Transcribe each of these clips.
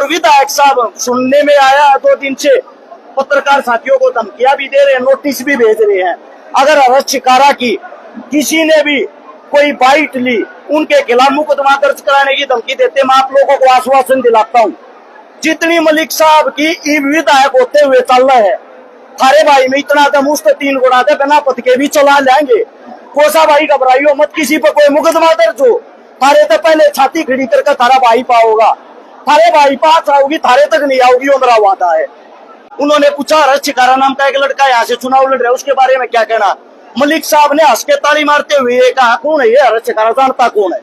विधायक साहब सुनने में आया 2 दिन से पत्रकार साथियों को धमकियां भी दे रहे हैं, नोटिस भी भेज रहे हैं। अगर अरेस्ट शिकारा की किसी ने भी कोई बाइट ली, उनके खिलाफ मुकदमा दर्ज कराने की धमकी देते। मैं आप लोगों को आश्वासन दिलाता हूँ, जितनी मलिक साहब की विधायक होते हुए चल रहा है, थारे भाई में इतना दम उस 3 गुना थे, बिना पद के भी चला लेंगे। कोसा भाई घबराइयो मत, किसी पर कोई मुकदमा दर्ज हो, थारे तो पहले छाती खड़ी करके थारा भाई पाओगा, थारे भाई पास आओगी, थारे तक नहीं आओगी, वो मेरा वादा है। उन्होंने पूछा अरेस्ट शिकारा नाम का एक लड़का यहाँ से चुनाव लड़ रहा है, उसके बारे में क्या कहना। मलिक साहब ने हंस के ताली मारते हुए ये कहा, कौन है ये अरेस्ट शिकारा, जानता कौन है?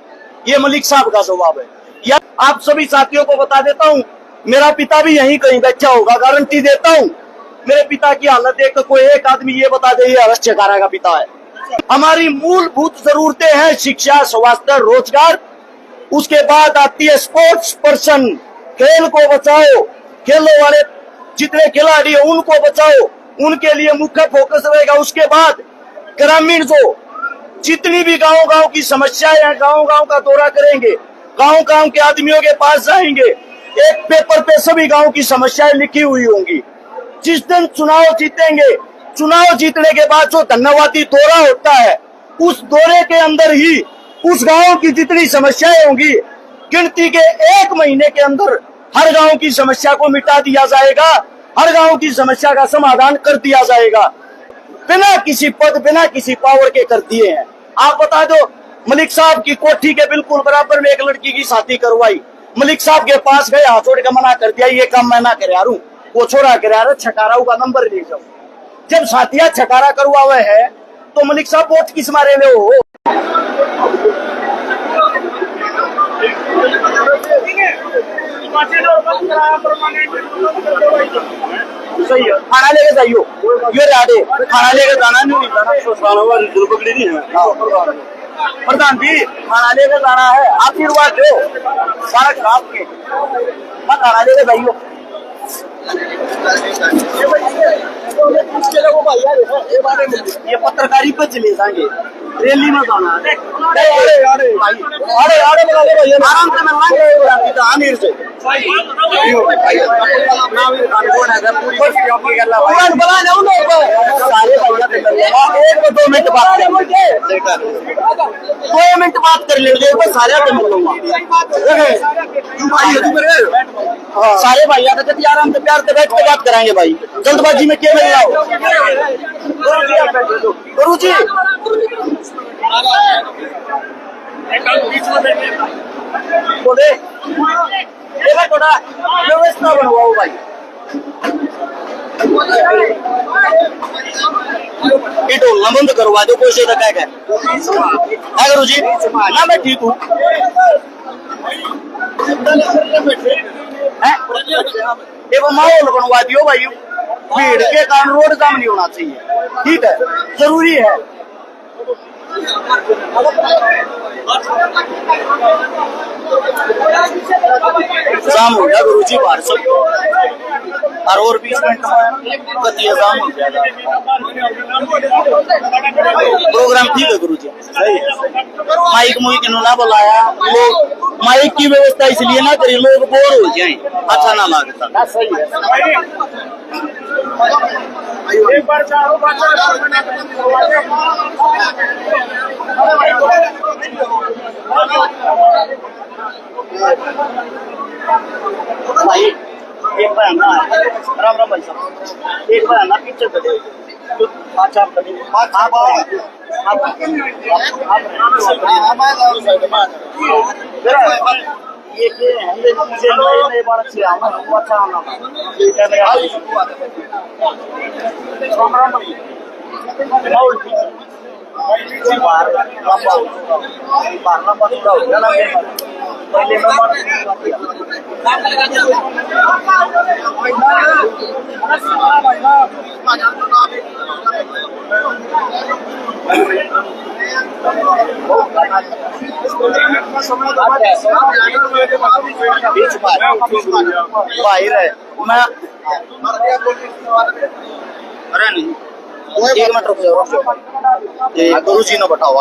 ये मलिक साहब का जवाब है। या आप सभी साथियों को बता देता हूँ, मेरा पिता भी यहीं कहीं बैठा होगा, गारंटी देता हूँ। मेरे पिता की हालत देख कोई एक आदमी ये बता दे ये अरेस्ट शिकारा का पिता है। हमारी मूलभूत जरूरतें हैं शिक्षा, स्वास्थ्य, रोजगार। उसके बाद आती है स्पोर्ट्स पर्सन, खेल को बचाओ, खेलों वाले जितने खिलाड़ी हैं उनको बचाओ, उनके लिए मुख्य फोकस रहेगा। उसके बाद ग्रामीण जो जितनी भी गांव की समस्याएं हैं, गांव का दौरा करेंगे, गांव के आदमियों के पास जाएंगे, एक पेपर पे सभी गांव की समस्याएं लिखी हुई होंगी। जिस दिन चुनाव जीतेंगे, चुनाव जीतने के बाद जो धन्यवादी दौरा होता है, उस दौरे के अंदर ही उस गांव की जितनी समस्याएं होंगी, गिनती के 1 महीने के अंदर हर गांव की समस्या को मिटा दिया जाएगा, हर गांव की समस्या का समाधान कर दिया जाएगा। बिना किसी पद, बिना किसी पावर के कर दिए हैं। आप बता दो, मलिक साहब की कोठी के बिल्कुल बराबर में एक लड़की की शादी करवाई, मलिक साहब के पास गए, हाथ जोड़ के मना कर दिया, ये काम मैं ना करे यारू, वो छोड़ा करे यार, छकारा का नंबर ले जाओ। जब साथिया छकारा करवा हुए है तो मलिक साहब वोट किस मारे में हो? सही है, खाना लेके जाइयो, ये राडे खाना लेके जाना नहीं प्रधान जी, खाना लेके जाना है, आशीर्वाद दो सारा खराब के, खाना लेके जाइयो। ये पत्रकारी पे चले जाएंगे, रैली में जाना है। आराम से आमिर से एक 2 मिनट बात कर 2 मिनट बात कर लेंगे, सारे सारे भाई आराम से प्यार से बैठ के बात कराएंगे भाई, जल्दबाजी में क्या मिल रहा हो? गुरु जी बोले थोड़ा व्यवस्था बनवाओ भाई। ढोलना बंद करवा दो, कोई से क्या है गुरु जी ना, मैं ठीक हूँ। वो माहौल बनवा दियो भाई, भीड़ के कारण रोड जाम नहीं होना चाहिए, ठीक है, जरूरी है। जाम हो गया गुरु जी बाहर सब, और 20 मिनट में कतिया जाम हो जाएगा। प्रोग्राम ठीक है गुरु जी, माइक मुइक ना बुलाया, लोग माइक की व्यवस्था इसलिए ना करी, लोग बोर हो जाए, अच्छा ना लगता। सही है, एक बार भाई एक बार ना राम राम भाई साहब, एक बार ना पीछे चले, पहले बाहर है मैं, अरे नहीं 1 मिनट रुक जाओ, गुरु जी ने बताओ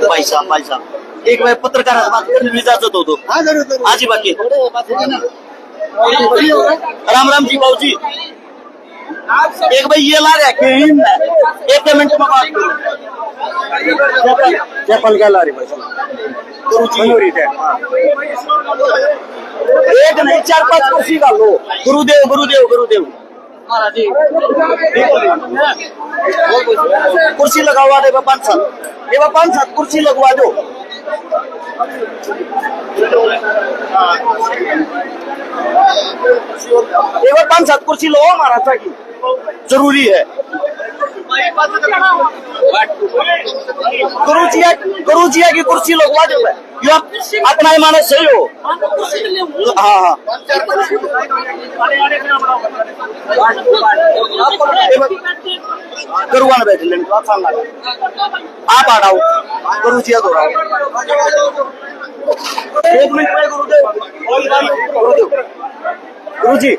भाई साहब एक बार पत्रकार बात करने में इजाजत हो तो। हाँ जरूर आज ही बाकी राम राम जी बाबू जी। एक भाई ये ला रहे एक मिनट में बात करो। क्या फल क्या ला रही भाई गुरु जी एक नहीं 4-5 कुर्सी का लो। गुरुदेव गुरुदेव गुरुदेव कुर्सी लगवा दे 5-7 ये 5-7 कुर्सी लगवा दो। ये 5-7 कुर्सी लो महाराजा की जरूरी है। गुरु जी की कुर्सी लगवा दो। यो अपना ही मानस सही हो। हाँ हाँ गुरुआ ने बैठ लेने आप आ रहा गुरु जी तो एक मिनट में गुरुदेव गुरु जी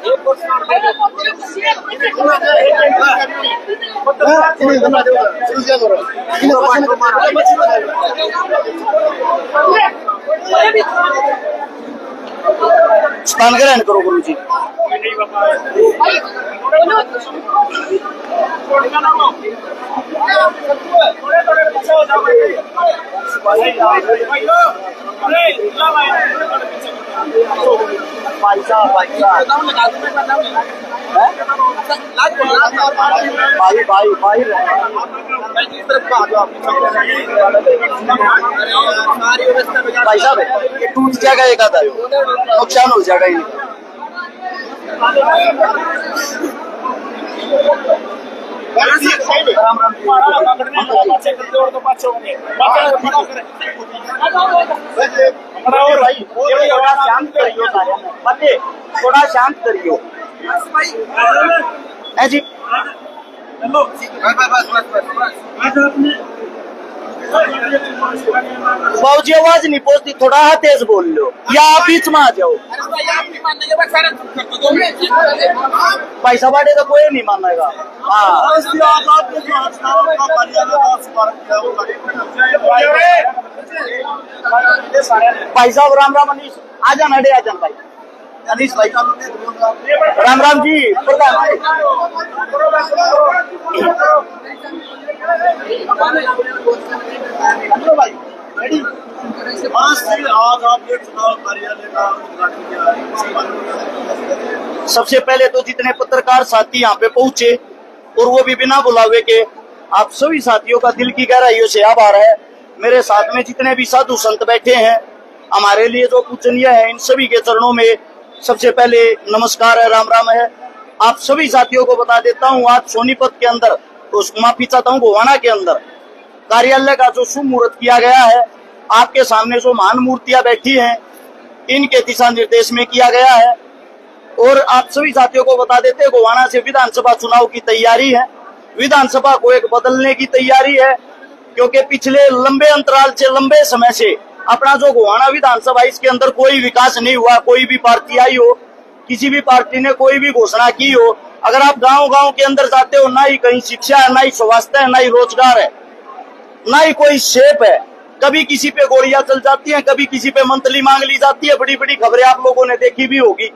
स्थान ग्रहण करो गुरु जी। भाई भाई भाई भाई साहब ये टूट जाएगा एक आधा नुकसान हो जाएगा ये। राम राम भाई थोड़ा शांत करियो बच्चे थोड़ा शांत करियो है जी। बाबू जी आवाज नहीं पहुंचती थोड़ा तेज बोल लो या आप बीच में आ जाओ। पैसा बांटे तो कोई नहीं मानेगा। हाँ भाई साहब राम राम अनीश आ जाना डे आ जान भाई अनीश भाई राम राम जी प्रधान भाई आज आपने चुनाव कार्यालय का उद्घाटन किया। सबसे पहले तो जितने पत्रकार साथी यहाँ पे पहुंचे और वो भी बिना बुलावे के आप सभी साथियों का दिल की गहराइयों से आभार है। मेरे साथ में जितने भी साधु संत बैठे हैं हमारे लिए जो पूजनीय है इन सभी के चरणों में सबसे पहले नमस्कार है राम राम है। आप सभी साथियों को बता देता हूँ आज सोनीपत के अंदर तो माफी चाहता हूँ गोवाना के अंदर कार्यालय का जो शुभ मुहूर्त किया गया है आपके सामने जो महान मूर्तियां बैठी हैं इनके दिशा निर्देश में किया गया है। और आप सभी साथियों को बता देते हैं गोवाना से विधानसभा चुनाव की तैयारी है। विधानसभा को एक बदलने की तैयारी है क्योंकि पिछले लंबे अंतराल से लंबे समय से अपना जो गोवाना विधानसभा इसके अंदर कोई विकास नहीं हुआ। कोई भी पार्टी आई हो किसी भी पार्टी ने कोई भी घोषणा की हो अगर आप गांव-गांव के अंदर जाते हो ना ही कहीं शिक्षा है ना ही स्वास्थ्य है ना ही रोजगार है ना ही कोई शेप है। कभी किसी पे गोलियां चल जाती हैं कभी किसी पे मंथली मांग ली जाती है। बड़ी बड़ी खबरें आप लोगों ने देखी भी होगी।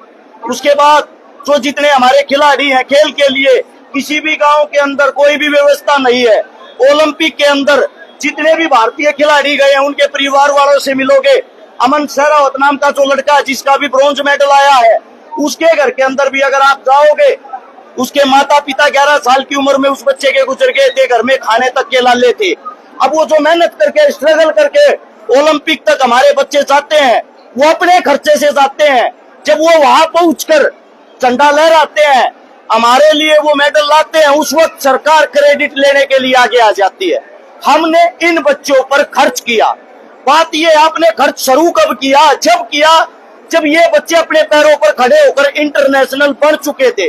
उसके बाद जो जितने हमारे खिलाड़ी हैं खेल के लिए किसी भी गांव के अंदर कोई भी व्यवस्था नहीं है। ओलंपिक के अंदर जितने भी भारतीय खिलाड़ी गए हैं उनके परिवार वालों से मिलोगे। अमन सहरावत नाम का जो लड़का जिसका भी ब्रॉन्ज मेडल आया है उसके घर के अंदर भी अगर आप जाओगे उसके माता पिता 11 साल की उम्र में उस बच्चे के गुजर गए थे। घर में खाने तक के लाले थे। अब वो जो मेहनत करके स्ट्रगल करके ओलंपिक तक हमारे बच्चे जाते हैं वो अपने खर्चे से जाते हैं। जब वो वहां पहुंचकर झंडा लहराते हैं हमारे लिए वो मेडल लाते हैं उस वक्त सरकार क्रेडिट लेने के लिए आगे आ जाती है। हमने इन बच्चों पर खर्च किया। बात ये आपने खर्च शुरू कब किया जब ये बच्चे अपने पैरों पर खड़े होकर इंटरनेशनल बन चुके थे।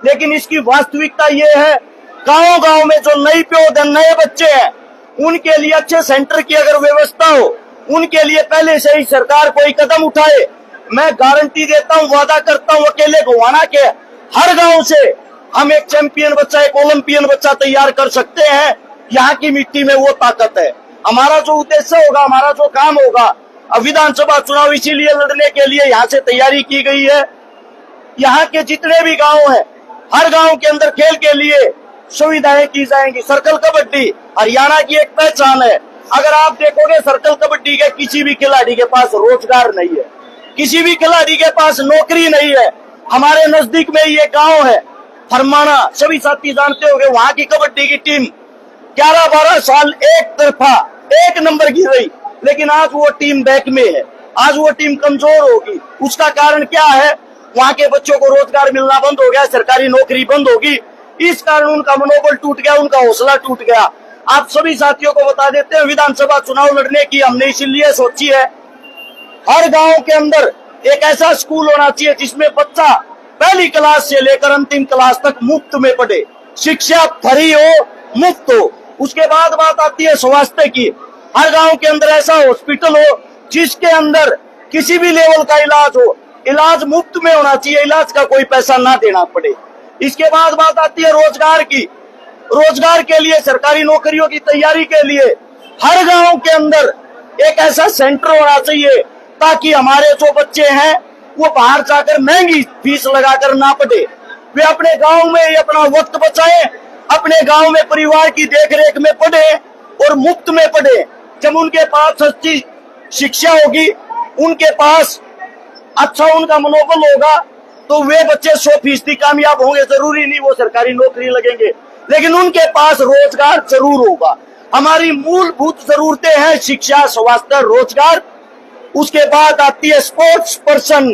लेकिन इसकी वास्तविकता ये है गांव-गांव में जो नई पौध नए बच्चे हैं उनके लिए अच्छे सेंटर की अगर व्यवस्था हो उनके लिए पहले से ही सरकार कोई कदम उठाए। मैं गारंटी देता हूँ वादा करता हूँ अकेले गोवाना के हर गांव से हम एक चैंपियन बच्चा एक ओलंपियन बच्चा तैयार कर सकते हैं। यहाँ की मिट्टी में वो ताकत है। हमारा जो उद्देश्य होगा, हमारा जो काम होगा, अब विधानसभा चुनाव इसीलिए लड़ने के लिए यहाँ से तैयारी की गई है। यहाँ के जितने भी गांव हैं, हर गांव के अंदर खेल के लिए सुविधाएं की जाएंगी। सर्कल कबड्डी हरियाणा की एक पहचान है। अगर आप देखोगे सर्कल कबड्डी के किसी भी खिलाड़ी के पास रोजगार नहीं है, किसी भी खिलाड़ी के पास नौकरी नहीं है। हमारे नजदीक में ये गांव है फरमाना, सभी साथी जानते होंगे, वहां की कबड्डी की टीम 11-12 साल एक तरफा एक नंबर की रही, लेकिन आज वो टीम बैक में है, आज वो टीम कमजोर होगी। उसका कारण क्या है? वहां के बच्चों को रोजगार मिलना बंद हो गया, सरकारी नौकरी बंद होगी, इस कारण उनका मनोबल टूट गया, उनका हौसला टूट गया। आप सभी साथियों को बता देते हैं, विधानसभा चुनाव लड़ने की हमने इसीलिए सोची है, हर गांव के अंदर एक ऐसा स्कूल होना चाहिए जिसमें बच्चा पहली क्लास से लेकर अंतिम क्लास तक मुफ्त में पढ़े, शिक्षा फ्री हो, मुफ्त हो। उसके बाद बात आती है स्वास्थ्य की। हर गांव के अंदर ऐसा हॉस्पिटल हो जिसके अंदर किसी भी लेवल का इलाज हो, इलाज मुफ्त में होना चाहिए, इलाज का कोई पैसा ना देना पड़े। इसके बाद बात आती है रोजगार की। रोजगार के लिए, सरकारी नौकरियों की तैयारी के लिए हर गांव के अंदर एक ऐसा सेंटर होना चाहिए ताकि हमारे जो बच्चे हैं वो बाहर जाकर महंगी फीस लगाकर ना पढ़े, वे अपने गांव में ही अपना वक्त बचाएं, अपने गांव में परिवार की देखरेख में पढ़े और मुफ्त में पढ़े। जब उनके पास सच्ची शिक्षा होगी, उनके पास अच्छा उनका मनोबल होगा, तो वे बच्चे 100% कामयाब होंगे। जरूरी नहीं वो सरकारी नौकरी लगेंगे, लेकिन उनके पास रोजगार जरूर होगा। हमारी मूलभूत जरूरतें हैं शिक्षा, स्वास्थ्य, रोजगार। उसके बाद आती है स्पोर्ट्स पर्सन,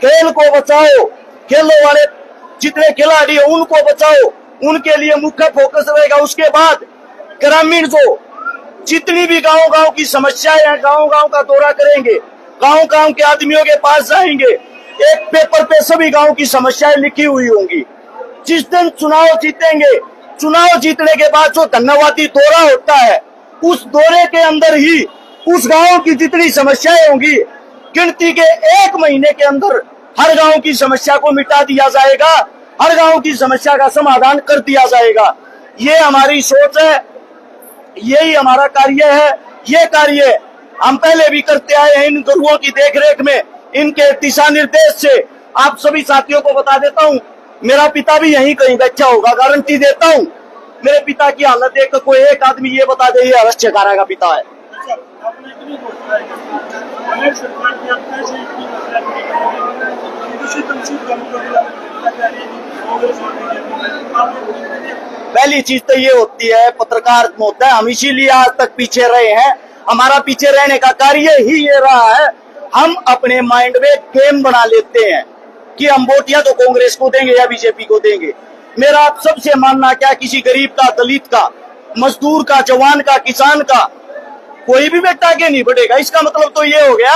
खेल को बचाओ, खेलों वाले जितने खिलाड़ी हैं उनको बचाओ, उनके लिए मुख्य फोकस रहेगा। उसके बाद ग्रामीण जो जितनी भी गांव की समस्याएं हैं, गांव का दौरा करेंगे, गांव के आदमियों के पास जाएंगे, एक पेपर पे सभी गांव की समस्याएं लिखी हुई होंगी। जिस दिन चुनाव जीतेंगे, चुनाव जीतने के बाद जो धन्यवादी दौरा होता है, उस दौरे के अंदर ही उस गांव की जितनी समस्याएं होंगी, गिनती के 1 महीने के अंदर हर गांव की समस्या को मिटा दिया जाएगा, हर गांव की समस्या का समाधान कर दिया जाएगा। ये हमारी सोच है, यही हमारा कार्य है। ये कार्य हम पहले भी करते आए हैं इन गुरुओं की देखरेख में, इनके दिशा निर्देश से। आप सभी साथियों को बता देता हूँ, मेरा पिता भी यहीं कहीं बैठा होगा, गारंटी देता हूँ। मेरे पिता की हालत देख कर कोई एक आदमी ये बता दे ये अवश्य कारा का पिता है। पहली चीज तो ये होती है, पत्रकार होता है, हम इसीलिए आज तक पीछे रहे हैं। हमारा पीछे रहने का कार्य ही ये रहा है, हम अपने माइंड में गेम बना लेते हैं कि हम वोट या तो कांग्रेस को देंगे या बीजेपी को देंगे। मेरा आप सबसे मानना क्या, किसी गरीब का, दलित का, मजदूर का, जवान का, किसान का कोई भी बेटा आगे नहीं बढ़ेगा। इसका मतलब तो ये हो गया,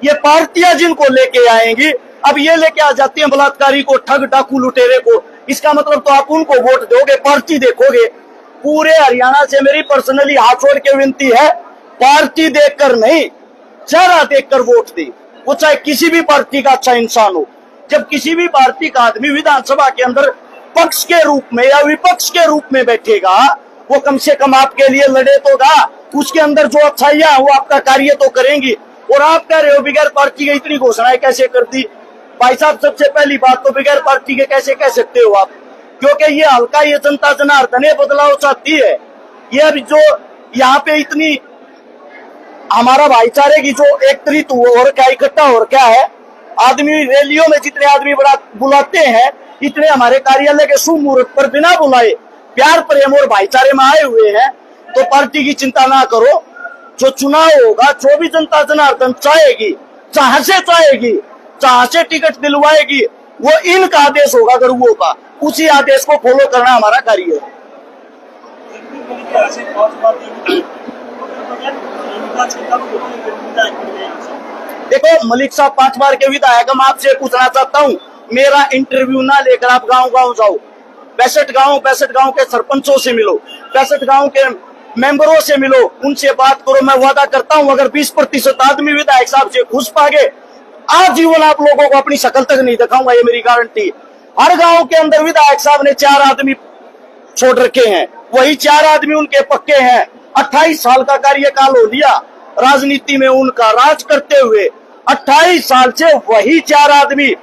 ये पार्टियां जिनको लेके आएंगी, अब ये लेके आ जाती हैं बलात्कारी को, ठग डाकू लुटेरे को, इसका मतलब तो आप उनको वोट दोगे, पार्टी देखोगे। पूरे हरियाणा से मेरी पर्सनली हाथ जोड़ के विनती है, पार्टी देखकर नहीं, चेहरा देखकर वोट दे, वो चाहे किसी भी पार्टी का अच्छा इंसान हो। जब किसी भी पार्टी का आदमी विधानसभा के अंदर पक्ष के रूप में या विपक्ष के रूप में बैठेगा, वो कम से कम आपके लिए लड़े तो गा, उसके अंदर जो अच्छाइयां वो आपका कार्य तो करेंगी। और आप कह रहे हो बगैर पार्टी के इतनी घोषणाएं कैसे कर दी? भाई साहब, सबसे पहली बात तो बगैर पार्टी के कैसे कह सकते हो आप, क्योंकि ये हल्का, ये जनता जनार्दन बदलाव चाहती है। ये अभी जो यहाँ पे इतनी हमारा भाईचारे की जो एक तरीत और क्या इकट्ठा और क्या है, आदमी रैलियों में जितने आदमी बुलाते हैं, इतने हमारे कार्यालय के शुभ मुहूर्त पर बिना बुलाए प्यार प्रेम और भाईचारे में आए हुए हैं। तो पार्टी की चिंता ना करो, जो चुनाव होगा, जो भी जनता जनार्दन चाहेगी, जहां से टिकट दिलवाएगी, वो इनका आदेश होगा गुरुओं का, उसी आदेश को फॉलो करना हमारा कार्य है। देखो मलिक साहब 5 बार के विधायक, हम आपसे पूछना चाहता हूँ, मेरा इंटरव्यू ना लेकर आप गांव जाओ, 65 गांव के सरपंचों से मिलो, 65 गांव के मेंबरों से मिलो, उनसे बात करो। मैं वादा करता हूं, अगर 20% आदमी विधायक साहब से घुस पागे, आजीवन आप लोगों को अपनी शक्ल तक नहीं दिखाऊंगा, ये मेरी गारंटी। हर गांव के अंदर विधायक साहब ने 4 आदमी छोड़ रखे हैं, वही 4 आदमी उनके पक्के हैं। 28 साल का कार्यकाल हो लिया राजनीति में उनका राज करते हुए। 28 साल से वही 4 आदमी,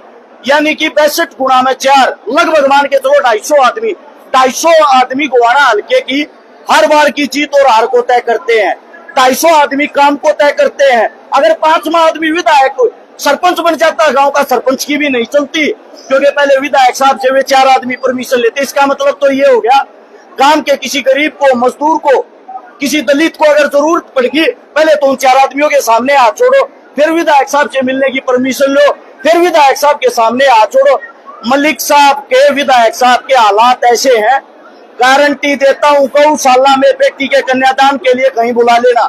यानी कि 62 गुणा में 4, लगभग मान के चलो 250 आदमी गोवाना हल्के की हर बार की जीत और हार को तय करते हैं। 250 आदमी काम को तय करते हैं। अगर 5वां आदमी विधायक सरपंच बन जाता, गांव का सरपंच की भी नहीं चलती, क्योंकि पहले विधायक साहब से वे 4 आदमी परमिशन लेते। इसका मतलब तो ये हो गया, गांव के किसी गरीब को, मजदूर को, किसी दलित को अगर जरूरत पड़ेगी, पहले तो उन 4 आदमियों के सामने हाथ छोड़ो, फिर विधायक साहब से मिलने की परमिशन लो, फिर विधायक साहब के सामने हाथ छोड़ो। मलिक साहब के, विधायक साहब के हालात ऐसे हैं, गारंटी देता हूं गौशाला में बेटी के कन्यादान के लिए कहीं बुला लेना,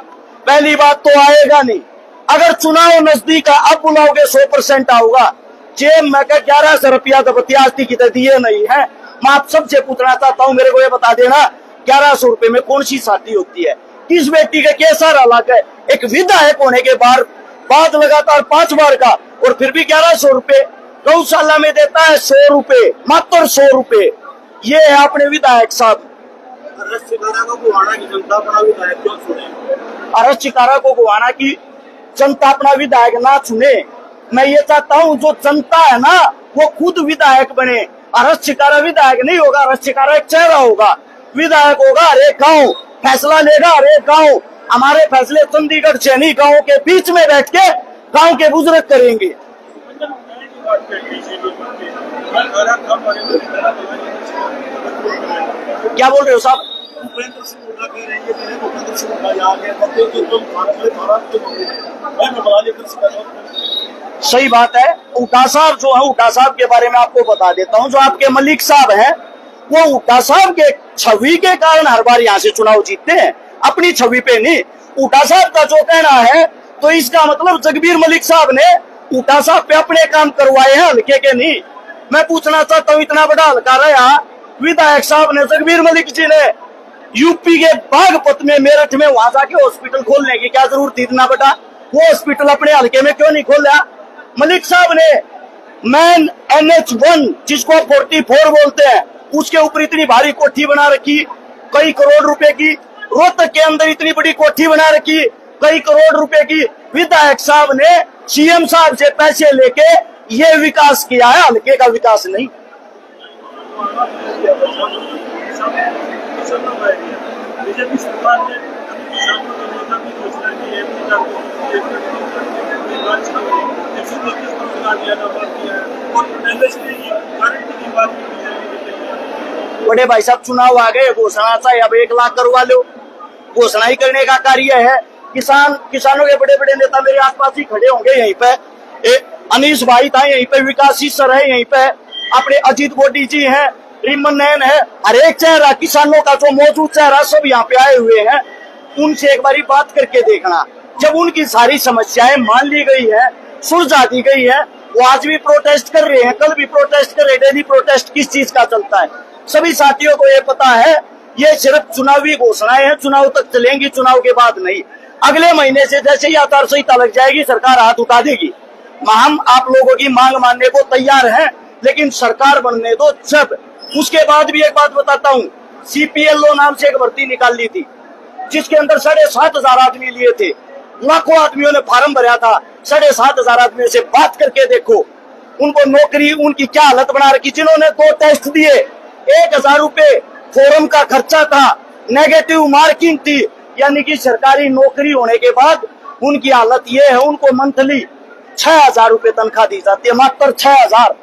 पहली बात तो आएगा नहीं। अगर चुनाव नजदीक है, अब बुलाओगे 100% आऊगा। जेब में 1100 रुपया तो बतियास्ती की दिए नहीं है। मैं आप सबसे पूछना चाहता हूँ, मेरे को ये बता देना, 1100 रुपए में कौन सी शादी होती है? किस बेटी का कैसा हालात है? एक विधायक होने के बाद लगातार 5 बार का, और फिर भी 1100 रुपए गौशाला में देता है। 100 रुपए, मात्र 100 रुपए। ये है अपने विधायक साहब। अरस चिकारा को गोवाना की जनता अपना विधायक क्यों चुने? अरस चिकारा को गोवाना की जनता अपना विधायक ना चुने। मैं ये चाहता हूँ जो जनता है ना, वो खुद विधायक बने। अरस चिकारा विधायक नहीं होगा, अरस चिकारा एक चेहरा होगा। विधायक होगा हर एक गाँव, फैसला लेगा हर एक गाँव। हमारे फैसले चंडीगढ़ से नहीं, गाँव के बीच में बैठ के गाँव के बुजुर्ग करेंगे। क्या बोल रहे हो साहब? सही बात है। उटा साहब जो है, उटा साहब के बारे में आपको बता देता हूँ। जो आपके मलिक साहब हैं, वो उटा साहब के छवि के कारण हर बार यहाँ से चुनाव जीतते हैं, अपनी छवि पे नहीं। उटा साहब का जो कहना है, तो इसका मतलब जगबीर मलिक साहब ने उटा साहब पे अपने काम करवाए हैं, हल्के के नहीं। मैं पूछना चाहता हूँ, इतना बड़ा हल्का रहा विधायक साहब ने, जगबीर मलिक जी ने यूपी के बागपत में, मेरठ में वहां जाके हॉस्पिटल खोलने की क्या जरूरत थी? इतना बड़ा वो हॉस्पिटल अपने हल्के में क्यों नहीं खोला? मलिक साहब ने मैन NH1 जिसको 44 बोलते हैं, उसके ऊपर इतनी भारी कोठी बना रखी, कई करोड़ रुपए की। रोहतक के अंदर इतनी बड़ी कोठी बना रखी, कई करोड़ रुपए की। विधायक साहब ने CM साहब से पैसे लेके ये विकास किया है, हल्के का विकास नहीं। बीजेपी सरकार ने किसानों के नेता की घोषणा की है, बड़े भाई साहब चुनाव आ गए, घोषणा चाहिए, अब 1 लाख करवा लो। घोषणा ही करने का कार्य है। किसानों के बड़े बड़े नेता मेरे आसपास ही खड़े होंगे यहीं पे। अनीश भाई था यहीं पे, विकास सर है यहीं पे, अपने अजीत गोडी जी हैं, रिमन नैन है। हर एक चेहरा किसानों का जो मौजूद चेहरा सब यहाँ पे आए हुए हैं। उनसे एक बारी बात करके देखना। जब उनकी सारी समस्याएं मान ली गई है, सुलझा दी गई है, वो आज भी प्रोटेस्ट कर रहे हैं, कल भी प्रोटेस्ट कर रहे हैं। डेली प्रोटेस्ट किस चीज का चलता है? सभी साथियों को ये पता है, ये सिर्फ चुनावी घोषणाएं हैं, चुनाव तक चलेंगी, चुनाव के बाद नहीं। अगले महीने से जैसे ही आचार संहिता लग जाएगी, सरकार हाथ उठा देगी। हम आप लोगों की मांग मानने को तैयार हैं, लेकिन सरकार बनने दो जब। उसके बाद भी एक बात बताता हूँ, CPLO नाम से एक भर्ती निकाल ली थी, जिसके अंदर 7,500 आदमी लिए थे। लाखों आदमियों ने फार्म भरा था। 7,500 आदमियों से बात करके देखो, उनको नौकरी, उनकी क्या हालत बना रखी। जिन्होंने 2 टेस्ट दिए, 1,000 रुपए फॉर्म का खर्चा था, नेगेटिव मार्किंग थी, यानी कि सरकारी नौकरी होने के बाद उनकी हालत ये है, उनको मंथली 6,000 रुपए तनख्वाह दी जाती है, मात्र 6,000।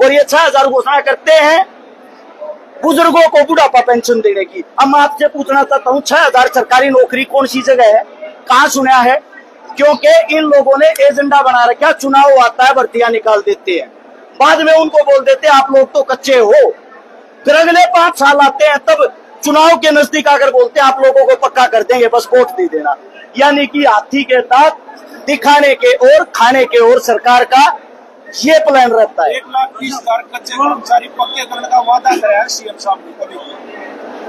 और ये 6,000 घोषणा करते हैं बुजुर्गों को बुढ़ापा पेंशन देने की। अब मैं आपसे पूछना चाहता हूँ, 6,000 सरकारी नौकरी कौन सी जगह है, कहाँ सुना है? क्योंकि इन लोगों ने एजेंडा बना रखा, चुनाव आता है भर्तियां निकाल देते हैं, बाद में उनको बोल देते हैं आप लोग तो कच्चे हो। फिर अगले 5 साल आते हैं, तब चुनाव के नजदीक आकर बोलते हैं आप लोगों को पक्का कर देंगे, बस वोट दे देना। यानी कि हाथी के दांत दिखाने के और खाने के और सरकार का ये प्लान रहता है। 1,20,000 कच्चे कर्मचारी पक्के करने का वादा कराया है CM साहब ने, कभी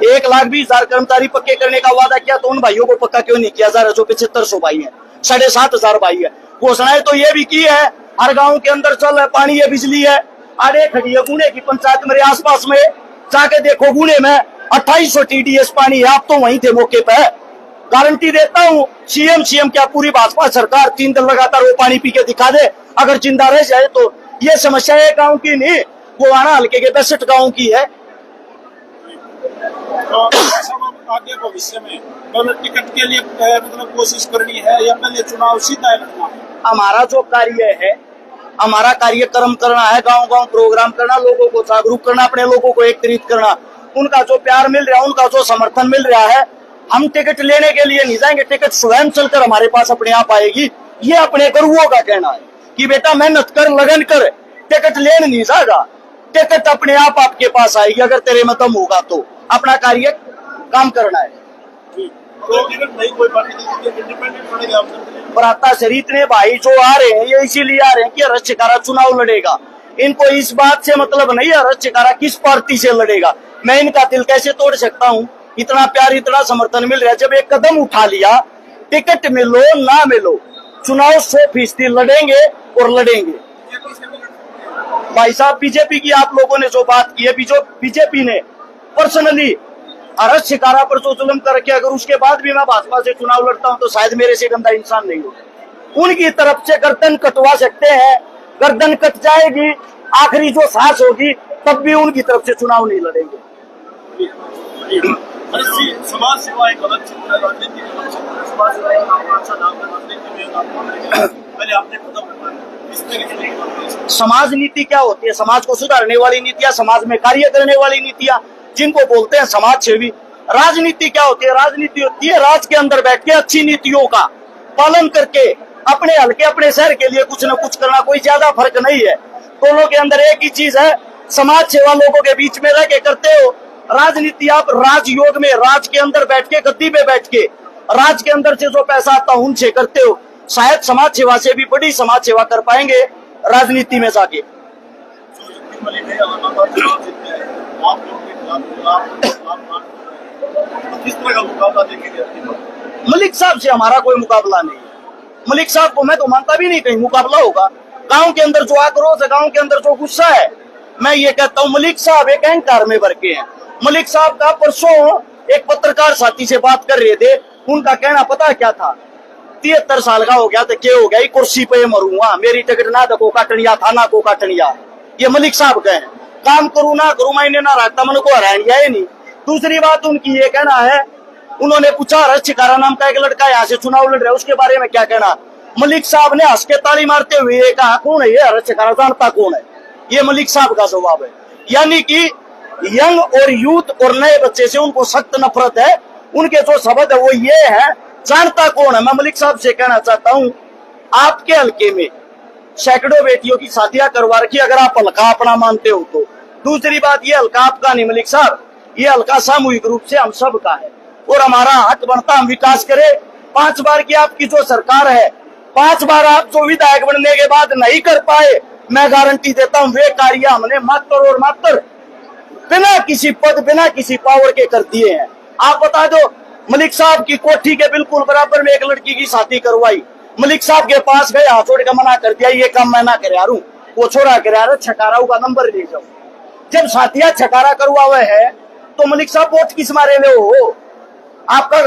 1,20,000 कर्मचारी पक्के करने का वादा किया, तो उन भाइयों को पक्का क्यों नहीं किया? 7,500 भाई है, 7,500 भाई है। घोषणाएं तो ये भी की है, हर गांव के अंदर चल है, पानी है, बिजली है। अरे खड़ी है गुने की पंचायत मेरे आसपास में, जाके देखो गुने में 2800 TDS पानी है। आप तो वहीं थे मौके पे, गारंटी देता हूँ, सीएम क्या पूरी भाजपा सरकार 3 दिन लगातार वो पानी पी के दिखा दे, अगर जिंदा रह जाए तो। ये समस्या है गांव की नहीं, गोवाना हल्के के 62 गांव की है। तो आगे भविष्य में मतलब टिकट के लिए मतलब कोशिश करनी है या पहले चुनाव सीधा लड़ना है? हमारा जो कार्य है, हमारा कार्यक्रम करना है, गांव गांव प्रोग्राम करना, लोगों को जागरूक करना, अपने लोगों को एकत्रित करना, उनका जो प्यार मिल रहा है, उनका जो समर्थन मिल रहा है। हम टिकट लेने के लिए नहीं जाएंगे, टिकट स्वयं चलकर हमारे पास अपने आप आएगी। ये अपने गुरुओं का कहना है कि बेटा मेहनत कर, लगन कर, टिकट लेने नहीं जाएगा, टिकट अपने आप आपके पास आएगी अगर तेरे में दम होगा तो। अपना कार्य काम करना है। तो टिकट नहीं कोई पार्टी इंडिपेंडेंट पड़ेगा आपको? बराता शरीफ ने भाई जो आ रहे हैं ये इसीलिए आ रहे हैं कि हरस चिकारा चुनाव लड़ेगा। इनको इस बात से मतलब नहीं है हरस चिकारा किस पार्टी से लड़ेगा। मैं इनका दिल कैसे तोड़ सकता हूँ? इतना प्यार, इतना समर्थन मिल रहा है, जब एक कदम उठा लिया, टिकट मिलो ना मिलो, चुनाव 100% लड़ेंगे और लड़ेंगे। भाई साहब, बीजेपी की आप लोगों ने जो बात की है, बीजेपी ने पर्सनली हरस चिकारा पर जो जुल्म करके, अगर उसके बाद भी मैं भाजपा से चुनाव लड़ता हूं तो शायद मेरे से गंदा इंसान नहीं हो। उनकी तरफ से गर्दन कटवा सकते हैं, गर्दन कट जाएगी, आखिरी जो सांस होगी तब भी उनकी तरफ से चुनाव नहीं लड़ेंगे। समाज सेवा एक अलग क्षेत्र है, राजनीति एक अलग क्षेत्र है। समाज सेवा का अच्छा नाम है, राजनीति में पहले आपने खत्म समाज नीति क्या होती है? समाज को सुधारने वाली नीतियां, समाज में कार्य करने वाली नीतियां, जिनको बोलते हैं समाज सेवी। राजनीति क्या होती है? राजनीति होती है राज के अंदर बैठ के अच्छी नीतियों का पालन करके अपने हल्के, अपने शहर के लिए कुछ न कुछ करना। कोई ज्यादा फर्क नहीं है, दोनों के अंदर एक ही चीज है। समाज सेवा लोगों के बीच में रह के करते हो, राजनीति आप राजयोग में, राज के अंदर बैठ के, गद्दी पे बैठ के, राज के अंदर से जो पैसा आता है उनसे करते हो। शायद समाज सेवा से भी बड़ी समाज सेवा कर पाएंगे राजनीति में जाके। मलिक साहब से हमारा कोई मुकाबला नहीं है। मलिक साहब को मैं तो मानता भी नहीं कहीं मुकाबला होगा। गांव के अंदर जो आक्रोश है, गांव के अंदर जो गुस्सा है, मैं ये कहता हूँ मलिक साहब एक अहंकार में भर के हैं। मलिक साहब का परसों एक पत्रकार साथी से बात कर रहे थे, उनका कहना पता क्या था? 73 साल का हो गया तो क्या हो गया, कुर्सी पे मरूंगा, मेरी टिकट ना दको काटनिया, थाना को काटनिया। ये मलिक साहब कहे काम करूँ ना करूँ, मैंने ना रखता, मन को हराया ही नहीं। दूसरी बात उनकी ये कहना है, उन्होंने पूछा हरस चिकारा नाम का एक लड़का यहाँ से चुनाव लड़ रहा है, उसके बारे में क्या कहना? मलिक साहब ने हंस के ताली मारते हुए ये कहा, कौन है ये हरस चिकारा, जानता कौन है? ये मलिक साहब का जवाब है। यानी कि यंग और यूथ और नए बच्चे से उनको सख्त नफरत है। उनके जो शब्द है वो ये है, जानता कौन है। मैं मलिक साहब से कहना चाहता हूँ, आपके हल्के में सैकड़ों बेटियों की शादियां करवा रखी, अगर आप हल्का अपना मानते हो तो। दूसरी बात, ये हल्का आपका नहीं मलिक साहब, ये हल्का सामूहिक रूप से हम सब का है और हमारा हक बनता हम विकास करें। 5 बार की आपकी जो सरकार है, 5 बार आप जो विधायक बनने के बाद नहीं कर पाए, मैं गारंटी देता हूँ वे कार्य हमने मात्र और मात्र बिना किसी पद, बिना किसी पावर के कर दिए हैं। आप बता दो, मलिक साहब की कोठी के बिल्कुल बराबर में एक लड़की की शादी करवाई, मलिक साहब के पास गए, हाथ जोड़ के मना कर दिया, ये काम मैं ना कर यारू, वो छोड़ा कर यार, छकारा का नंबर ले जाओ। जब शादियां छकारा करवा हुए है तो मलिक साहब वोट किस मारे में हो? आपका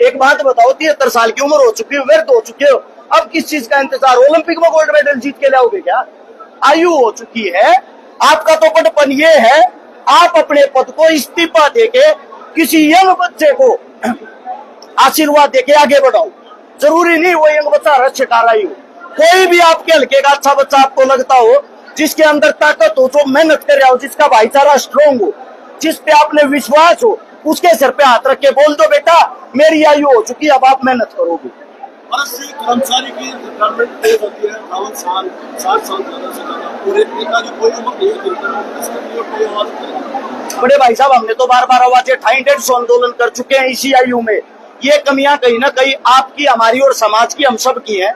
एक बात बताओ, 73 साल की उम्र हो चुकी है, व्यर्थ हो चुके हो, अब किस चीज का इंतजार? ओलंपिक में गोल्ड मेडल जीत के लाओगे क्या? आयु हो चुकी है आपका, तो बड़पन ये है, आप अपने पद को इस्तीफा देके किसी यंग बच्चे को आशीर्वाद देके आगे बढ़ाओ। जरूरी नहीं वो यंग बच्चा हरस चिकारा ही हो, कोई भी आपके हल्के का अच्छा बच्चा आपको लगता हो, जिसके अंदर ताकत हो, जो मेहनत कर रहा हो, जिसका भाईचारा स्ट्रॉन्ग हो, जिस पे आपने विश्वास हो, उसके सिर पे हाथ रख के बोल दो, बेटा मेरी आयु हो चुकी, अब आप मेहनत करोगे। कर्मचारी की रिटायरमेंट एज होती है 58 साल, 60 साल ज्यादा से ज्यादा, और एक नेता जो कोई उम्र नहीं होती। बड़े भाई साहब, हमने तो बार बार आवाजें उठाई, 150 आंदोलन कर चुके हैं इसी आयु में। ये कमियां कहीं ना कहीं आपकी, हमारी और समाज की, हम सब की है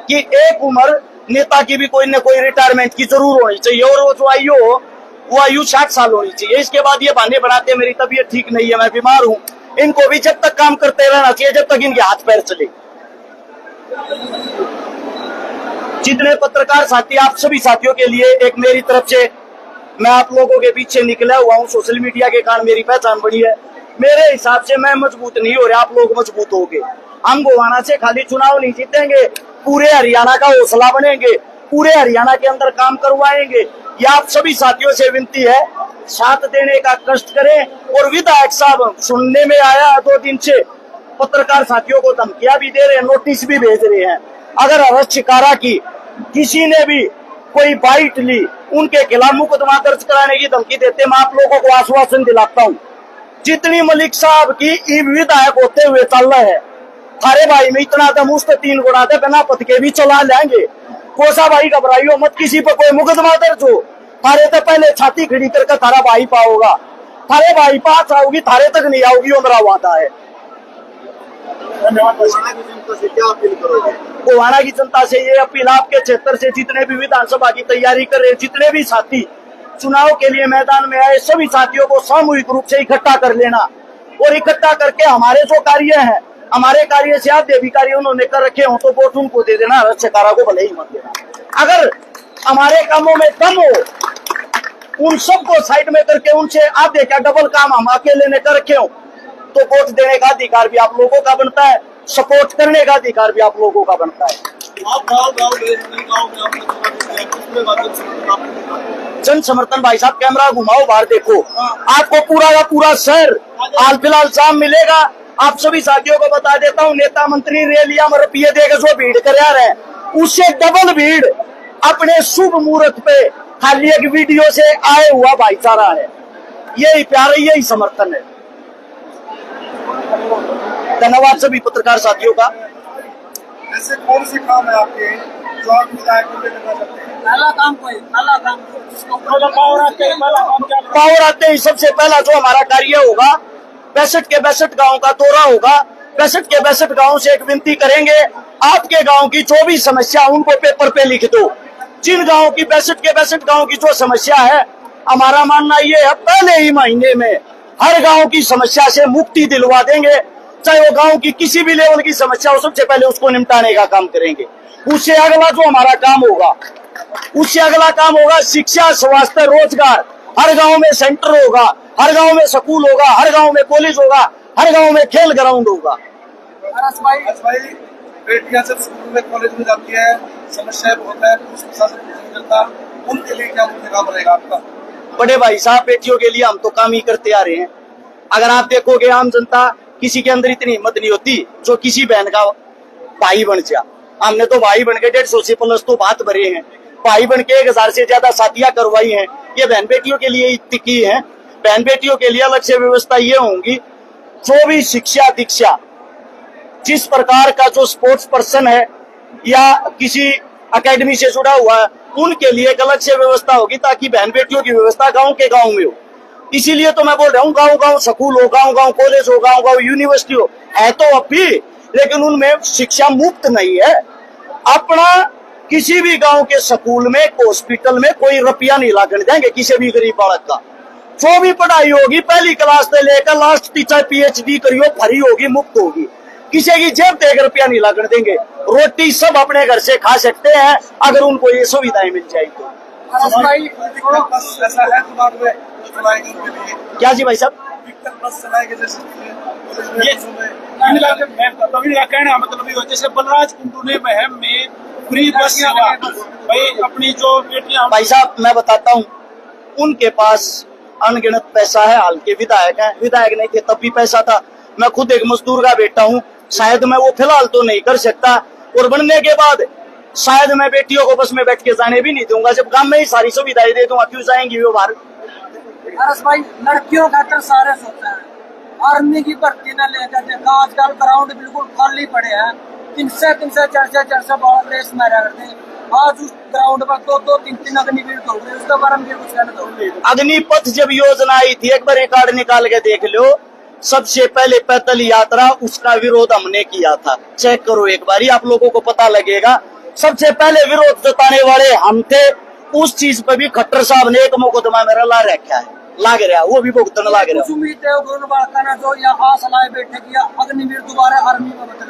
कि एक उम्र नेता की भी कोई न कोई रिटायरमेंट की जरूर होनी चाहिए, और वो जो आयु हो वो आयु 60 साल होनी चाहिए। इसके बाद ये बहाने बनाते मेरी तबीयत ठीक नहीं है, मैं बीमार हूँ, इनको भी जब तक काम करते रहना चाहिए, जब तक इनके हाथ पैर चले। जितने पत्रकार साथी, आप सभी साथियों के लिए एक मेरी तरफ से, मैं आप लोगों के पीछे निकला हुआ हूँ, सोशल मीडिया के कारण मेरी पहचान बड़ी है। मेरे हिसाब से मैं मजबूत नहीं हो रहा, आप लोग मजबूत हो गए। हम गोवाना से खाली चुनाव नहीं जीतेंगे, पूरे हरियाणा का हौसला बनेंगे, पूरे हरियाणा के अंदर काम करवाएंगे। ये आप सभी साथियों से विनती है, साथ देने का कष्ट करें। और विधायक साहब, सुनने में आया 2 दिन से पत्रकार साथियों को धमकियां भी दे रहे हैं, नोटिस भी भेज रहे हैं। अगर अरेस्ट शिकारा की किसी ने भी कोई बाइट ली, उनके खिलाफ मुकदमा दर्ज कराने की धमकी देते। मैं आप लोगों को आश्वासन दिलाता हूँ, जितनी मलिक साहब की विधायक होते हुए चल रहे हैं, थारे भाई में इतना दम उसको 3 गुना थे, बिना पद के भी चला लेंगे। कोसा भाई घबराइयो मत, किसी पर कोई मुकदमा दर्ज हो, थारे तो पहले छाती खड़ी करके थारा भाई पाओगा, थारे भाई पास आओगी, थारे तक नहीं आओगी, वो मेरा वादा है। क्या अपील करोगे? गोवाना की जनता से ये अपील, आपके क्षेत्र से जितने भी विधानसभा की तैयारी कर रहे, जितने भी साथी चुनाव के लिए मैदान में आए, सभी साथियों को सामूहिक रूप से इकट्ठा कर लेना और इकट्ठा करके हमारे जो कार्य हैं, हमारे कार्य से आधे भी कार्य उन्होंने कर रखे हो तो वोट उनको दे देना, अरेस्ट शिकारा को भले ही मत देना। अगर हमारे कामों में दम हो, उन सबको साइड में करके उनसे आधे का डबल काम हम अकेले ने कर रखे हो, तो वोट देने का अधिकार भी आप लोगों का बनता है, सपोर्ट करने का अधिकार भी आप लोगों का बनता है। जन समर्थन भाई साहब, कैमरा घुमाओ, बाहर देखो, आपको पूरा का पूरा शहर हाल फिलहाल जाम मिलेगा। आप सभी साथियों को बता देता हूँ, नेता मंत्री रैलियां में रुपये देकर जो भीड़ कर रहे हैं, उससे डबल भीड़ अपने शुभ मुहूर्त पे खाली एक वीडियो से आए हुआ भाईचारा है। यही प्यार है, यही समर्थन है। धन्यवाद सभी पत्रकार साथियों का। ऐसे कौन से काम है आपके जो आप विधायक को करना चाहते हैं? पहला काम पावर आते ही सबसे पहला जो हमारा कार्य होगा, 62 के 62 गांव का दौरा होगा। 62 के 62 गांव से एक विनती करेंगे, आपके गांव की जो भी समस्या उनको पेपर पे लिख दो। जिन गांव की 62 के 62 गांव की जो समस्या है, हमारा मानना ये है पहले ही महीने में हर गांव की समस्या से मुक्ति दिलवा देंगे। चाहे वो गांव की किसी भी लेवल की समस्या हो, सबसे पहले उसको निपटाने का काम करेंगे। उससे अगला जो हमारा काम होगा, उससे अगला काम होगा शिक्षा, स्वास्थ्य, रोजगार। हर गांव में सेंटर होगा, हर गांव में स्कूल होगा, हर गांव में कॉलेज होगा, हर गांव में खेल ग्राउंड होगा। भाई बेटियां जब स्कूल में कॉलेज में जाती है, समस्या बहुत है, पुलिस प्रशासन नहीं करता, उनके लिए क्या मुख्य काम रहेगा आपका? बड़े भाई साहब, बेटियों के लिए हम तो काम ही करते आ रहे हैं। अगर आप देखोगे, आम जनता किसी के अंदर इतनी हिम्मत नहीं होती जो किसी बहन का भाई बन जा। हमने तो भाई बन के 150 से प्लस तो बात भरे हैं, भाई बन के 1000 से ज्यादा शादियां करवाई हैं। ये बहन बेटियों के लिए की है। बहन बेटियों के लिए अलग से व्यवस्था ये होंगी, जो भी शिक्षा दीक्षा, जिस प्रकार का जो स्पोर्ट्स पर्सन है या किसी एकेडमी से जुड़ा हुआ है, उनके लिए एक अलग से व्यवस्था होगी, ताकि बहन बेटियों की व्यवस्था गांव के गांव में हो। इसीलिए तो मैं बोल रहा हूँ, गांव गांव स्कूल हो, गांव गांव कॉलेज हो, गांव गांव यूनिवर्सिटी हो, है तो अब भी, लेकिन उनमें शिक्षा मुफ्त नहीं है। अपना किसी भी गांव के स्कूल में, हॉस्पिटल में कोई रुपया नहीं लागने देंगे किसी भी गरीब बालक का। जो भी पढ़ाई होगी, पहली क्लास से लेकर लास्ट टीचर PhD करियो, फ्री होगी, मुफ्त होगी। किसी की जेब पे 1 रुपया नहीं लागने देंगे। रोटी सब अपने घर से खा सकते हैं, अगर उनको ये सुविधाएं मिल जाएगी। ऐसा है दिमाग में चलाएंगे उनके लिए? क्या जी भाई साहब? बस चलाएंगे जैसे का कहना मतलब ये जैसे बलराज कुंडू ने महम में फ्री बस सेवा, भाई अपनी जो बेटियां। भाई साहब, मैं बताता हूँ, उनके पास अनगिनत पैसा है। हाल के विधायक हैं, विधायक नहीं थे तब भी पैसा था। मैं खुद एक मजदूर का बेटा हूँ, शायद मैं वो फिलहाल तो नहीं कर सकता, और बनने के बाद शायद मैं बेटियों को बस में बैठ के जाने भी नहीं दूंगा। जब गांव में ही सारी सुविधाएं दे दूंगा, क्यों जाएंगी वो बाहर? अरस भाई, लड़कियों का तो सारे सोचते हैं, आर्मी की भर्ती न लेकर देखा, आजकल ग्राउंड बिल्कुल खाली पड़े हैं। 300 बहुत रेस मारा करते हैं। आज उस ग्राउंड पर 2-3 अग्निवीर दौड़ रहे, उसके बारे में कुछ कहना चाहूंगे? अग्निपथ जब योजना आई थी, एक बार रिकॉर्ड निकाल के देख लो, सबसे पहले पैदल यात्रा, उसका विरोध हमने किया था। चेक करो एक बारी, आप लोगों को पता लगेगा। सबसे पहले विरोध जताने वाले हम थे। उस चीज पर भी खट्टर साहब ने एक मुकदमा मेरा ला रखा है, लाग रहा, वो भी भुगतन लाग रहा।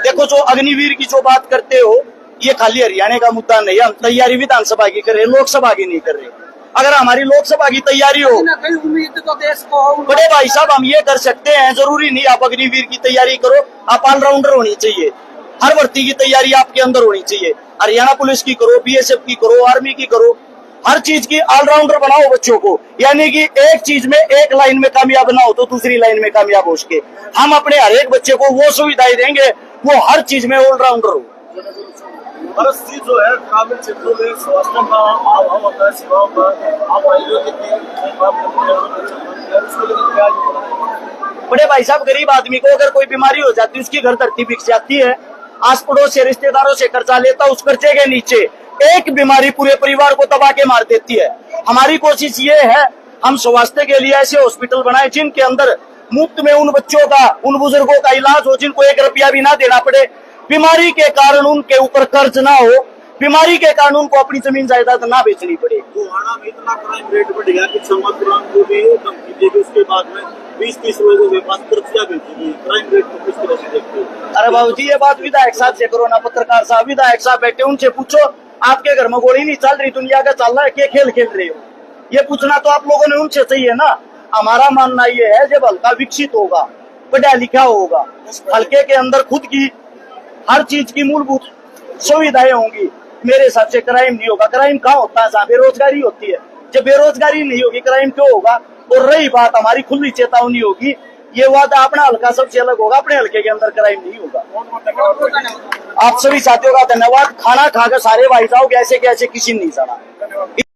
देखो, जो अग्निवीर की जो बात करते हो, ये खाली हरियाणा का मुद्दा नहीं है। हम तैयारी विधानसभा की कर रहे, लोकसभा की नहीं कर रहे। अगर हमारी लोकसभा की तैयारी हो, कहीं ना कहीं उम्मीद तो देश को हो। बड़े भाई साहब हम ये कर सकते हैं, जरूरी नहीं आप अग्निवीर की तैयारी करो, आप ऑलराउंडर होनी चाहिए, हर भर्ती की तैयारी आपके अंदर होनी चाहिए। हरियाणा पुलिस की करो, बीएसएफ की करो, आर्मी की करो, हर चीज की ऑलराउंडर बनाओ बच्चों को। यानी कि एक चीज में एक लाइन में कामयाब ना हो तो दूसरी लाइन में कामयाब हो सके। हम अपने हर एक बच्चे को वो सुविधाएं देंगे वो हर चीज में ऑलराउंडर हो। परिस्थिति जो है ग्रामीण क्षेत्रों में स्वास्थ्य का अभाव होता है, सेवाओं का आप आयुर्वेदिक बड़े भाई साहब गरीब आदमी को अगर कोई बीमारी हो जाती है, उसकी घर धरती बिक जाती है, आस पड़ोस से रिश्तेदारों से कर्जा लेता, उस कर्जे के नीचे एक बीमारी पूरे परिवार को दबा के मार देती है। हमारी कोशिश ये है हम स्वास्थ्य के लिए ऐसे हॉस्पिटल बनाए जिनके अंदर मुफ्त में उन बच्चों का, उन बुजुर्गों का इलाज हो जिनको 1 रुपया भी ना देना पड़े, बीमारी के कारण उनके ऊपर कर्ज ना हो, बीमारी के कारण उनको अपनी जमीन जायदाद ना बेचनी पड़े। गोहाना में इतना क्राइम रेट बढ़ गया कि समाप्राम को भी धमकी देगी, उसके बाद में 20-30 लोगों के पास पर्चियां भेजी। क्राइम रेट को किस तरह से देखते हैं? अरे बाबूजी ये बात विधायक साहब से करो ना, पत्रकार साहब विधायक साहब बैठे उनसे पूछो आपके घर में गोली नहीं चल रही, दुनिया का चल रहा है, क्या खेल खेल रहे हो? ये पूछना तो आप लोगों ने उनसे चाहिए ना। हमारा मानना ये है जब हल्का विकसित होगा, पढ़ा लिखा होगा, हल्के के अंदर खुद की हर चीज की मूलभूत सुविधाएं होंगी, मेरे हिसाब से क्राइम नहीं होगा। क्राइम कहाँ होता है? जहाँ बेरोजगारी होती है। जब बेरोजगारी नहीं होगी क्राइम क्यों होगा? और रही बात हमारी खुली चेतावनी होगी, ये वादा अपना हल्का सबसे अलग होगा, अपने हल्के के अंदर क्राइम नहीं होगा। आप सभी साथियों का धन्यवाद। खाना खाकर सारे भाई साहब ऐसे कैसे किसी नहीं जाना।